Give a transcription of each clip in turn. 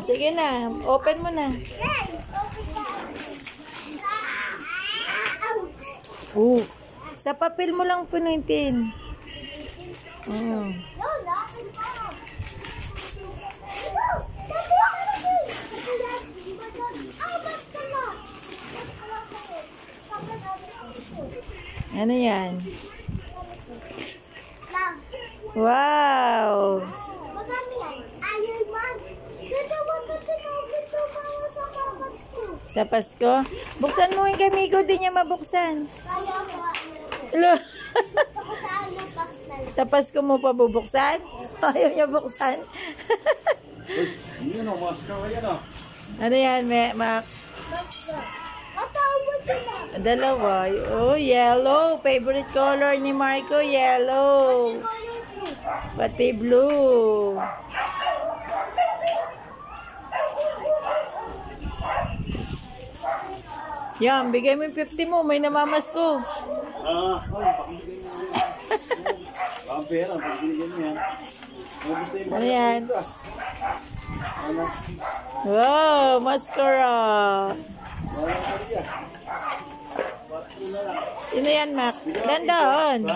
Sige na, open mo na. Sa papel mo lang pinutin. Ano yan? Wow! Sa Pasko? Buksan mo yung kamigo, di niya mabuksan. Hello? Sa Pasko mo pa bubuksan? Ayaw niya buksan. Ano yan, Mac? Dalawa. Oh, yellow. Favorite color ni Marco, yellow. Pati blue. Yan, bigay mo yung 50 mo. May namamas ko. Ano yan? Wow, mascara. Sino yan, Mac? Landon.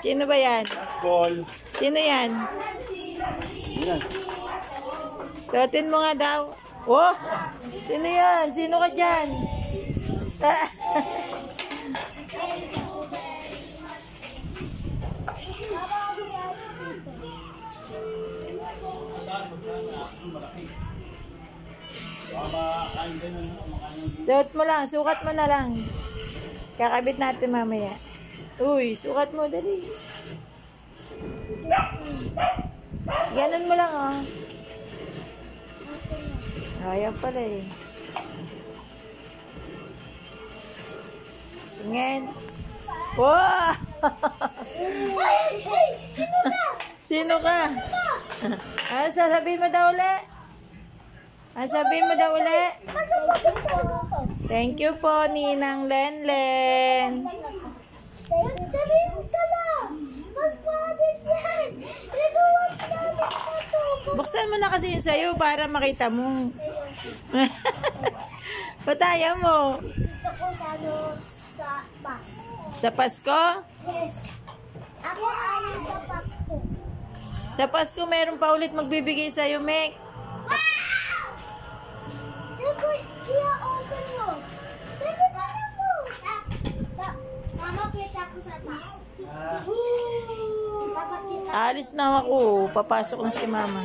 Sino ba yan? Sino yan? Suotin mo nga daw. Oh! Sino yan? Sino ka dyan? Suot mo lang. Sukat mo na lang. Kakabit natin mamaya. Uy, sukat mo. Dali. Ganun mo lang, oh. Ayan pala eh. Tingin. Wow! Sino ka? Ano sasabihin mo daw ulit? Ano sasabihin mo daw ulit? Thank you po, Ninang Lenlen. Buksan mo na kasi yung sayo para makita mo. Pataya mo. Gusto ko sa Sa Pasko? Yes. Ako ayaw sa Pasko. Sa Pasko meron pa ulit magbibigay sa'yo, Mek. Kaya open mo. Pwede ka na mo. Mama, kita ko sa taas. Alis na ako. Papasok na si Mama.